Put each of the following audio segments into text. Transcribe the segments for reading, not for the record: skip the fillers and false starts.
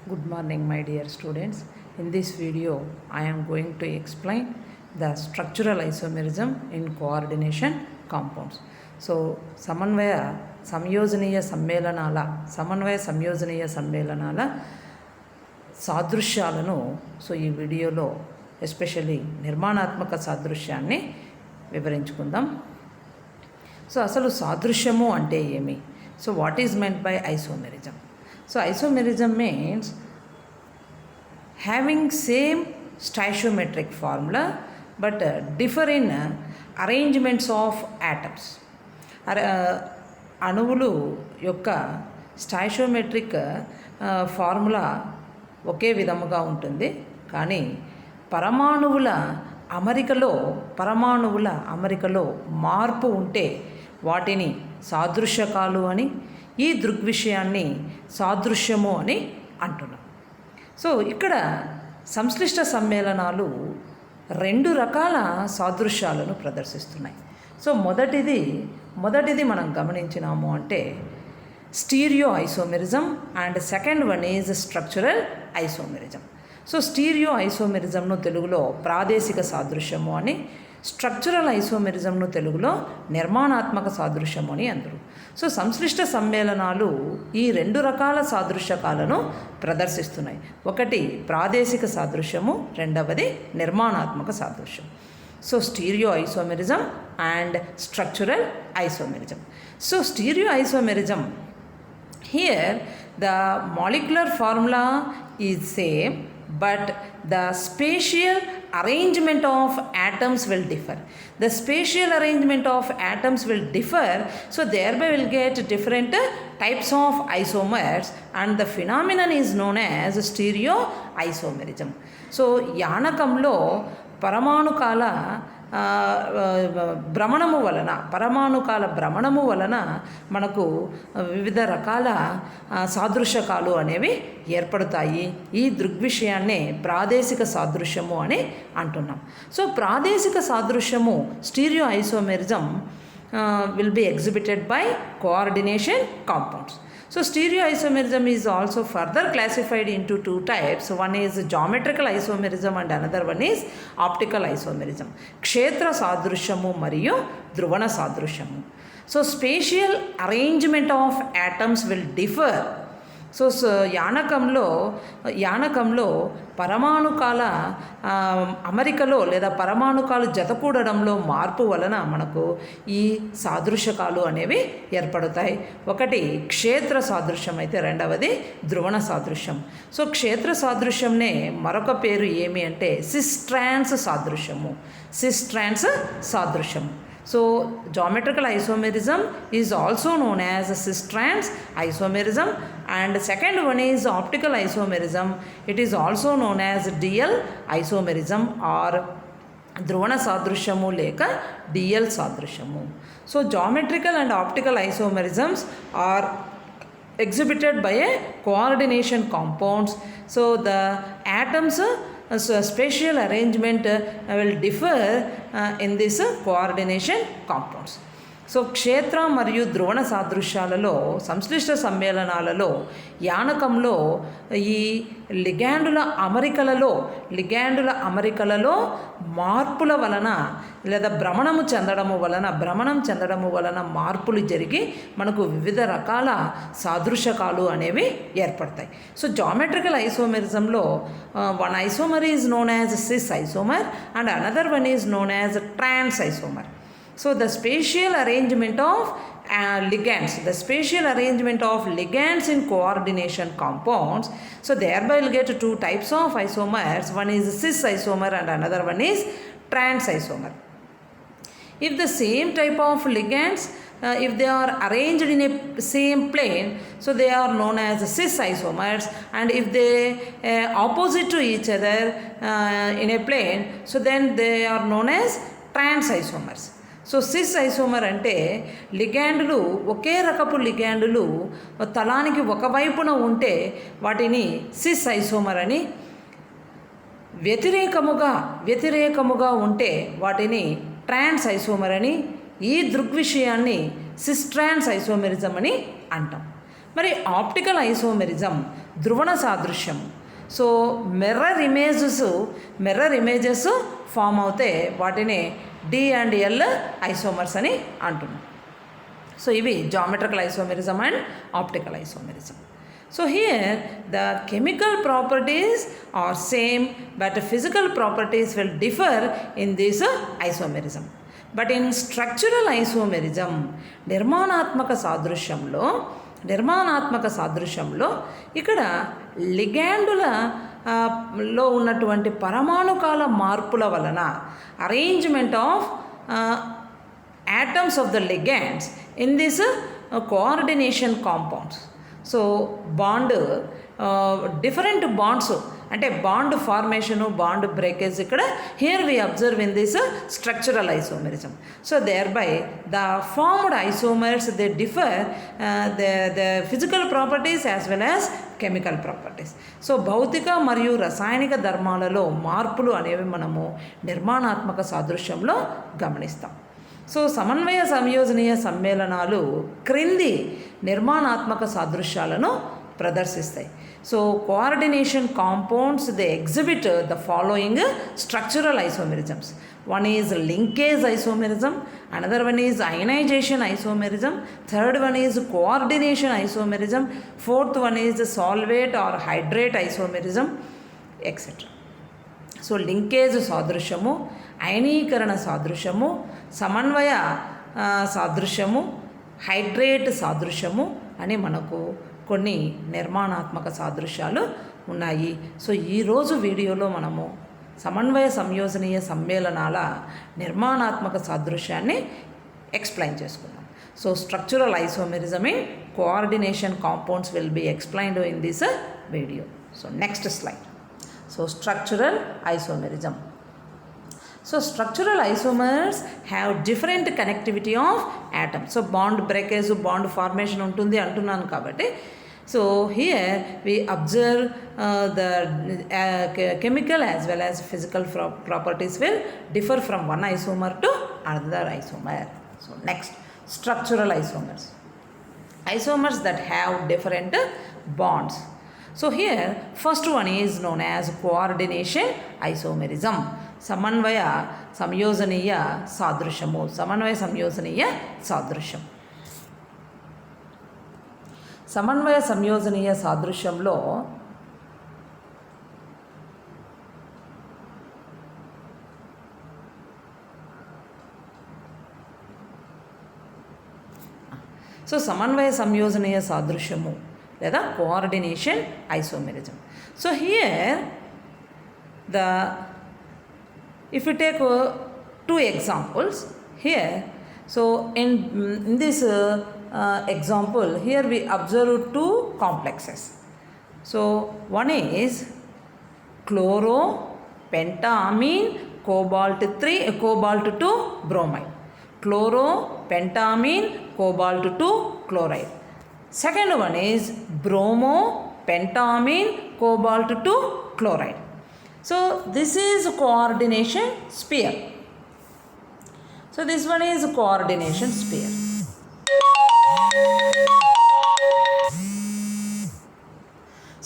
Good morning, my dear students. In this video, I am going to explain the structural isomerism in coordination compounds. So, సమన్వయ సంయోజనీయ సమ్మేళనాల సాదృశ్యాలను ఈ వీడియోలో especially నిర్మాణాత్మక సాదృశ్యాన్ని వివరించుకుందాం. So అసలు సాదృశ్యము అంటే ఏమి? So what is meant by isomerism? So isomerism means having same stoichiometric formula but differ in arrangements of atoms. అణువులు యొక్క స్టాయిషోమెట్రిక్ ఫార్ములా ఒకే విధముగా ఉంటుంది, కానీ పరమాణువుల అమరికలో మార్పు ఉంటే వాటిని సాదృశ్యకాలు అని, ఈ దృగ్విషయాన్ని సాదృశ్యము అని అంటున్నాం. సో ఇక్కడ సంశ్లిష్ట సమ్మేళనాలు రెండు రకాల సాదృశ్యాలను ప్రదర్శిస్తున్నాయి. సో మొదటిది మనం గమనించినాము అంటే stereo isomerism and second one is structural isomerism. So stereo ఐసోమెరిజంను తెలుగులో ప్రాదేశిక సాదృశ్యము అని, స్ట్రక్చరల్ ఐసోమెరిజంను తెలుగులో నిర్మాణాత్మక సాదృశ్యము అని అందరు. సో సంశ్లిష్ట సమ్మేళనాలు ఈ రెండు రకాల సాదృశ్యకాలను ప్రదర్శిస్తున్నాయి. ఒకటి ప్రాదేశిక సాదృశ్యము, రెండవది నిర్మాణాత్మక సాదృశ్యం. So stereo isomerism and structural isomerism. So stereo isomerism, here the molecular formula is same but the spatial arrangement of atoms will differ. The spatial arrangement of atoms will differ, so thereby we'll get different types of isomers and the phenomenon is known as stereoisomerism. So యానకంలో పరమాణుకాల భ్రమణము వలన మనకు వివిధ రకాల సాదృశ్యకాలు అనేవి ఏర్పడతాయి. ఈ దృగ్విషయాన్నే ప్రాదేశిక సాదృశ్యము అని అంటున్నాం. సో ప్రాదేశిక సాదృశ్యము stereo isomerism will be exhibited by coordination compounds. So stereoisomerism is also further classified into two types. One is geometrical isomerism and another one is optical isomerism. క్షేత్ర సాదృశ్యము మరియు ధ్రువణ సాదృశ్యము. So spatial arrangement of atoms will differ. So యానకంలో పరమాణుకాల అమరికలో లేదా పరమాణుకాలు జతకూడడంలో మార్పు వలన మనకు ఈ సాదృశ్యకాలు అనేవి ఏర్పడతాయి. ఒకటి క్షేత్ర సాదృశ్యం అయితే రెండవది ధ్రువణ సాదృశ్యం. సో క్షేత్ర సాదృశ్యంనే మరొక పేరు ఏమి అంటే సిస్ ట్రాన్స్ సాదృశ్యం. So geometrical isomerism is also known as cis trans isomerism and second one is optical isomerism. It is also known as DL isomerism or ధ్రువణ సాదృశ్యము లేక DL సాదృశ్యము. So geometrical and optical isomerisms are exhibited by a coordination compounds. So the atoms spatial arrangement will differ in this coordination compounds. So క్షేత్ర మరియు ధ్రువణ సాదృశ్యాలలో సంశ్లిష్ట సమ్మేళనాలలో యానకంలో ఈ లిగాండుల అమరికలలో మార్పుల వలన లేదా భ్రమణం చెందడము వలన మార్పులు జరిగి మనకు వివిధ రకాల సాదృశ్యకాలు అనేవి ఏర్పడతాయి. సో జామెట్రికల్ ఐసోమెరిజంలో one isomer is known as cis isomer and another one is known as trans isomer. So the spatial arrangement of ligands in coordination compounds, so thereby we'll get two types of isomers. One is cis isomer and another one is trans isomer. If the same type of ligands if they are arranged in a same plane, so they are known as cis isomers, and if they opposite to each other in a plane, so then they are known as trans isomers. So cis isomer అంటే లిగాండ్లు ఒకే రకపు లిగాండ్లు తలానికి ఒకవైపున ఉంటే వాటిని sys isomer అని, వ్యతిరేకముగా ఉంటే వాటిని ట్రాన్స్ ఐసోమర్ అని, ఈ దృగ్విషయాన్ని సిస్ ట్రాన్స్ ఐసోమెరిజం అని అంటాం. మరి ఆప్టికల్ ఐసోమెరిజం ధ్రువణ సాదృశ్యం. సో మిర్రర్ ఇమేజెస్ ఫామ్ అవుతే వాటిని D&L ఐసోమర్స్ అని అంటున్నాం. సో ఇవి geometrical isomerism and optical isomerism. So here the chemical properties are same but physical properties will differ in this isomerism. But in structural isomerism నిర్మాణాత్మక సాదృశ్యంలో ఇక్కడ లిగాండుల లో ఉన్నటువంటి పరమాణుకాల మార్పుల వలన arrangement of atoms of the ligands in this coordination compounds. So bond different bonds అంటే bond formation bond breakage ఇక్కడ here we observe in this structural isomerism. So thereby the formed isomers they differ the physical properties as well as chemical properties. So భౌతిక మరియు రసాయనిక ధర్మాలలో మార్పులు అనేవి మనము నిర్మాణాత్మక సాదృశ్యంలో గమనిస్తాం. సో సమన్వయ సంయోజనీయ సమ్మేళనాలు క్రింది నిర్మాణాత్మక సాదృశ్యాలను ప్రదర్శిస్తాయి. So coordination compounds they exhibit the following structural isomerisms. One is linkage isomerism, another one is ionization isomerism, third one is coordination isomerism, fourth one is solvate or hydrate isomerism, etc. So linkage సాదృశ్యము, అయనీకరణ సాదృశ్యము, సమన్వయ సాదృశ్యము, hydrate సాదృశ్యము అని మనకు కొన్ని నిర్మాణాత్మక సాదృశ్యాలు ఉన్నాయి. సో ఈరోజు వీడియోలో మనము సమన్వయ సంయోజనీయ సమ్మేళనాల నిర్మాణాత్మక సాదృశ్యాన్ని ఎక్స్ప్లెయిన్ చేసుకున్నాం. So structural isomerism in coordination compounds will be explained in this video. So next slide. So structural isomerism. So structural isomers have different connectivity of atoms. So bond breakage, bond formation untundi antunnanu kabatti. So here we observe the chemical as well as physical properties will differ from one isomer to another isomer. So next, structural isomers. Isomers that have different bonds. So here first one is known as coordination isomerism. సమన్వయ సంయోజనీయ సాదృశ్యము. సమన్వయ సంయోజనీయ సాదృశ్యం. సమన్వయ సంయోజనీయ సాదృశ్యంలో సమన్వయ సంయోజనీయ సాదృశ్యము లేదా coordination isomerism. So here if you take two examples here, so in this example here we observe two complexes. So one is chloropentamine cobalt 2 bromide, chloropentamine cobalt 2 chloride. Second one is bromopentamine cobalt 2 chloride. So this is coordination sphere. So this one is coordination sphere.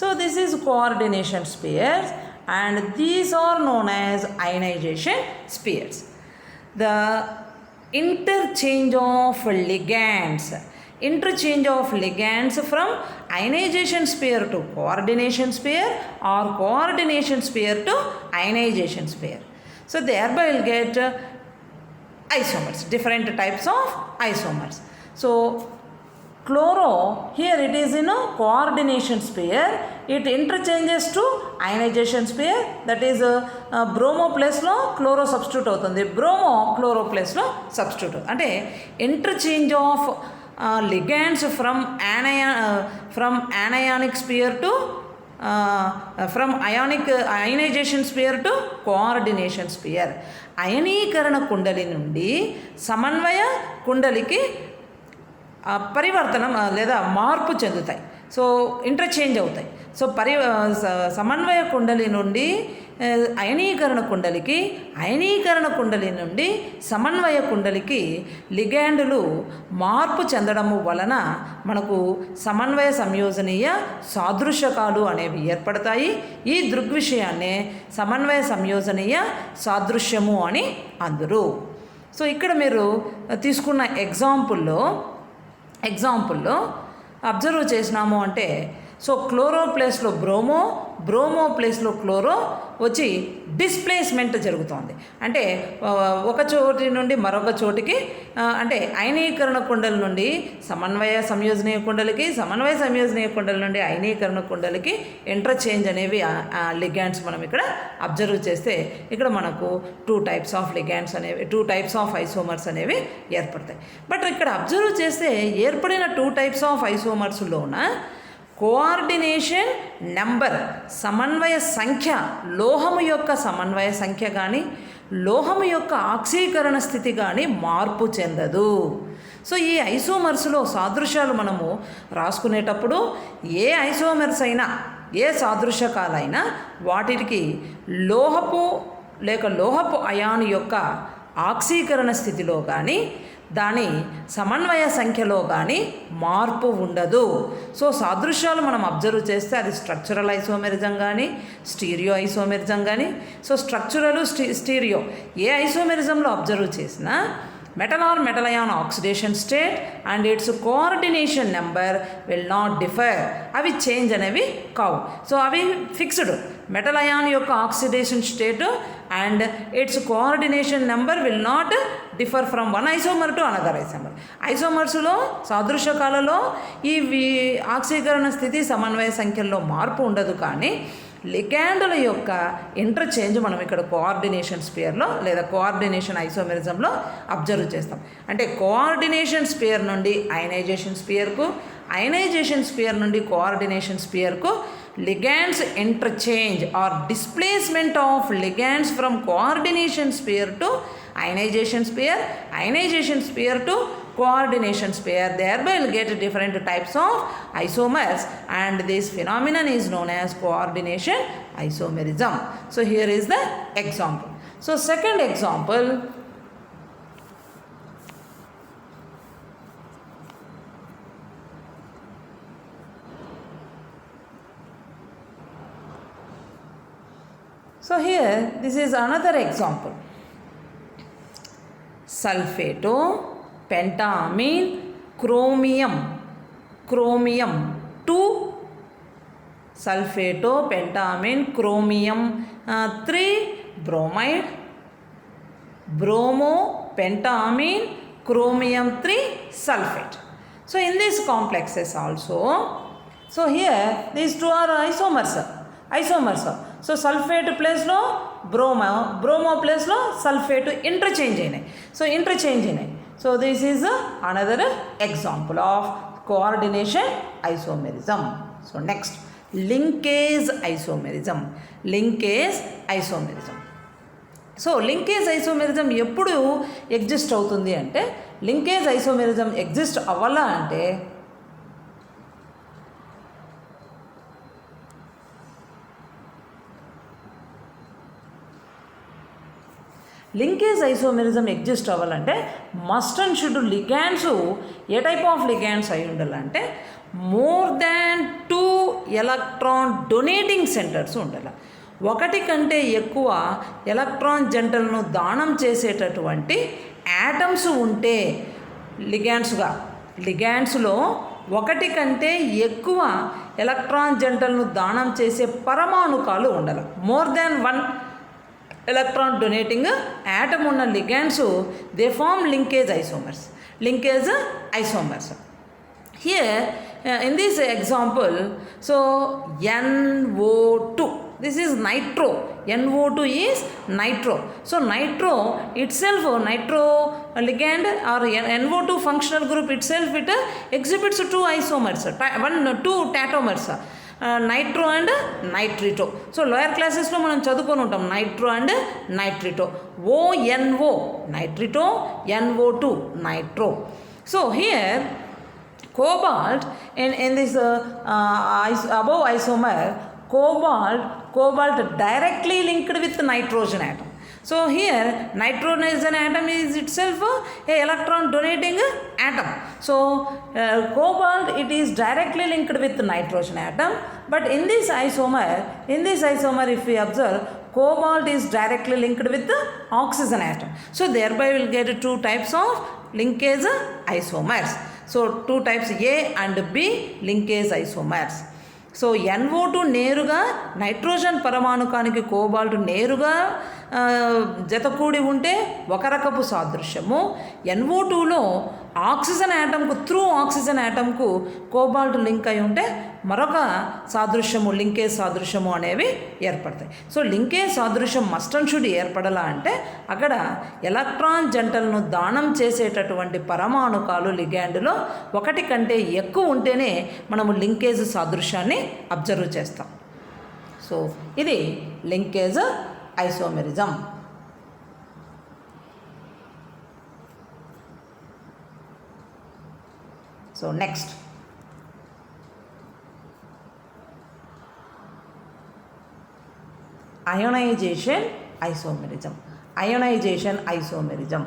So this is coordination spheres and these are known as ionization spheres. The interchange of ligands from ionization sphere to coordination sphere or coordination sphere to ionization sphere. So thereby we'll get isomers, different types of isomers. So chloro, here it is in a coordination sphere, it interchanges to ionization sphere, that is bromo place lo chloro substitute avutundi, bromo chloro place lo substitute ante interchange of ligands from anionic sphere to from ionization sphere to coordination sphere. అయనీకరణ కుండలి నుండి సమన్వయ కుండలికి పరివర్తనం లేదా మార్పు చెందుతాయి. So interchange అవుతాయి. So సమన్వయ కుండలి నుండి అయనీకరణ కుండలికి, అయనీకరణ కుండలి నుండి సమన్వయ కుండలికి లిగాండులు మార్పు చెందడము వలన మనకు సమన్వయ సంయోజనీయ సాదృశ్యకాలు అనేవి ఏర్పడతాయి. ఈ దృగ్విషయాన్నే సమన్వయ సంయోజనీయ సాదృశ్యము అని అందురు. సో ఇక్కడ మీరు తీసుకున్న ఎగ్జాంపుల్లో అబ్జర్వ్ చేసినాము అంటే, సో క్లోరో ప్లేస్లో బ్రోమో, బ్రోమో ప్లేస్లో క్లోరో వచ్చి డిస్ప్లేస్మెంట్ జరుగుతోంది. అంటే ఒక చోటి నుండి మరొక చోటికి, అంటే అయనీకరణ కుండలి నుండి సమన్వయ సంయోజనీయ కుండలికి, సమన్వయ సంయోజనీయ కుండలి నుండి అయనీకరణ కుండలికి ఇంటర్చేంజ్ అనేవి లిగాండ్స్ మనం ఇక్కడ అబ్జర్వ్ చేస్తే, ఇక్కడ మనకు 2 types ఆఫ్ లిగాండ్స్ అనేవి, 2 types ఆఫ్ ఐసోమర్స్ అనేవి ఏర్పడతాయి. బట్ ఇక్కడ అబ్జర్వ్ చేస్తే ఏర్పడిన 2 types ఆఫ్ ఐసోమర్స్లోన కోఆర్డినేషన్ నెంబర్, సమన్వయ సంఖ్య, లోహము యొక్క సమన్వయ సంఖ్య కానీ, లోహము యొక్క ఆక్సీకరణ స్థితి కానీ మార్పు చెందదు. సో ఈ ఐసోమర్స్లో సాదృశ్యాలు మనము రాసుకునేటప్పుడు ఏ ఐసోమర్స్ అయినా, ఏ సాదృశ్యకాలైనా వాటికి లోహపు అయాను యొక్క ఆక్సీకరణ స్థితిలో కానీ, దాని సమన్వయ సంఖ్యలో కానీ మార్పు ఉండదు. సో సాదృశ్యాలు మనం అబ్జర్వ్ చేస్తే అది స్ట్రక్చరల్ ఐసోమెరిజం కానీ, స్టీరియో ఐసోమెరిజం కానీ. సో స్ట్రక్చరల్, స్టీరియో ఏ ఐసోమెరిజంలో అబ్జర్వ్ చేసినా metal or metal ion oxidation state and its coordination number will not differ. అవి చేంజ్ అనేవి కావు. సో అవి ఫిక్స్డ్. మెటల్ అయాన్ యొక్క oxidation state and its coordination number will not differ from one isomer to another isomer. ఐసోమర్స్లో సాదృశ్యకాలలో ఈ ఆక్సీకరణ స్థితి, సమన్వయ సంఖ్యల్లో మార్పు ఉండదు. కానీ లిగాండుల యొక్క ఇంటర్చేంజ్ మనం ఇక్కడ కోఆర్డినేషన్ స్పియర్లో లేదా కోఆర్డినేషన్ ఐసోమెరిజంలో అబ్జర్వ్ చేస్తాం. అంటే కోఆర్డినేషన్ స్పియర్ నుండి అయనైజేషన్ స్పియర్కు, అయనైజేషన్ స్పియర్ నుండి coordination స్పియర్కు ligands interchange or displacement of ligands from coordination sphere to ionization sphere to coordination sphere, thereby will get different types of isomers, and this phenomenon is known as coordination isomerism. So here is the example. So second example, so here this is another example. Sulfato pentamine chromium 2, sulfato pentamine chromium 3 bromide, bromo pentamine chromium 3 sulfate. So in these complexes also, so here these two are isomers. So sulphate ప్లేస్లో bromo ప్లేస్లో sulphate interchange అయినాయి. So this is another example of coordination isomerism. So next linkage isomerism. So linkage isomerism ఎప్పుడు exist అవుతుంది అంటే, linkage isomerism exist అవ్వాలా అంటే linkage isomerism exist అవ్వాలంటే must and should ligands A type of ligands అయి ఉండాలంటే more than 2 electron donating centres ఉండాలి. ఒకటి కంటే ఎక్కువ ఎలక్ట్రాన్ జంటలను దానం చేసేటటువంటి యాటమ్స్ ఉంటే లిగాండ్స్లో ఒకటి కంటే ఎక్కువ ఎలక్ట్రాన్ జంటలను దానం చేసే పరమాణుకాలు ఉండాలి. More than 1 electron donating atom ఉన్న ligands, they form linkage isomers. Here in this example, so NO2, this is nitro, NO2 is nitro. So nitro itself, nitro ligand or NO2 functional group itself, it exhibits 2 isomers, 2 tatomers, nitro and nitrito. So lower క్లాసెస్లో మనం చదువుకొని ఉంటాం nitro and nitrito. ONO nitrito, NO2 nitro. So here cobalt in this above isomer, cobalt directly linked with nitrogen atom. So here nitrogen atom is itself a electron donating atom. So cobalt, it is directly linked with nitrogen atom, but in this isomer if we observe, cobalt is directly linked with the oxygen atom. So thereby we will get two types of linkage isomers. So two types, A and B linkage isomers. So NO2 నేరుగా nitrogen పరమాణుకానికి cobalt నేరుగా జతకూడి ఉంటే ఒక రకపు సాదృశ్యము, NO2లో oxygen యాటమ్కు through oxygen యాటమ్కు cobalt link అయి ఉంటే మరొక సాదృశ్యము, లింకేజ్ సాదృశ్యము అనేవి ఏర్పడతాయి. సో లింకేజ్ సాదృశ్యం మస్ట్ అండ్ షుడ్ ఏర్పడాలా అంటే అక్కడ ఎలక్ట్రాన్ జంటలను దానం చేసేటటువంటి పరమాణుకాలు లిగ్యాండ్లో ఒకటి కంటే ఎక్కువ ఉంటేనే మనము లింకేజ్ సాదృశ్యాన్ని అబ్జర్వ్ చేస్తాం. సో ఇది linkage isomerism. So next Ionization Isomerism. Ionization Isomerism.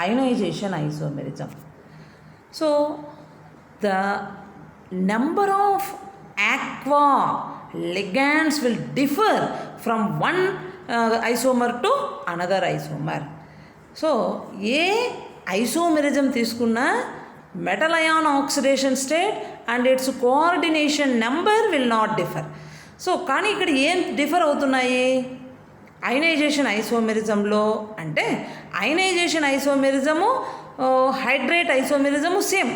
Ionization Isomerism. So the number of aqua ligands will differ from one isomer to another isomer. So A isomerism తీసుకున్నా metal ion oxidation state and its coordination number will not differ. So కానీ ఇక్కడ ఏం differ అవుతున్నాయి ionization ఐసోమెరిజంలో అంటే, ionization isomerism hydrate isomerism same.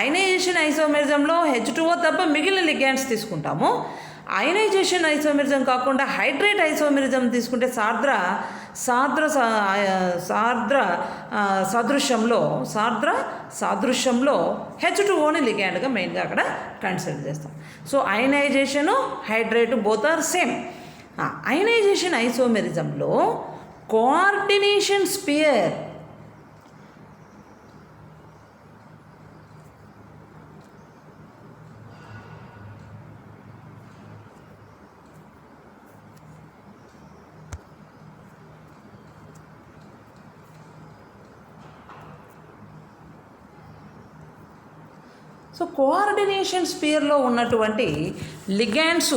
Ionization ఐసోమెరిజంలో H2O తప్ప మిగిలిన లిగ్యాండ్స్ తీసుకుంటాము. అయనైజేషన్ ఐసోమెరిజం కాకుండా హైడ్రేట్ ఐసోమెరిజం తీసుకుంటే సార్ద్ర సాదృశ్యంలో H2Oని లిగ్యాండ్గా మెయిన్గా అక్కడ కన్సిడర్ చేస్తాం. So ionization hydrate both are same. Ionization ఐసోమెరిజంలో కోఆర్డినేషన్ స్పియర్ సో కోఆర్డినేషన్ స్పియర్లో ఉన్నటువంటి లిగ్యాండ్స్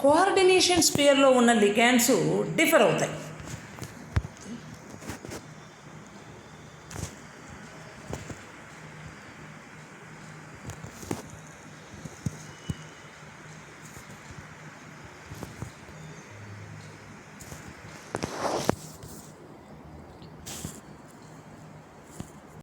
కోఆర్డినేషన్ స్పియర్లో ఉన్న లిగ్యాండ్స్ డిఫర్ అవుతాయి.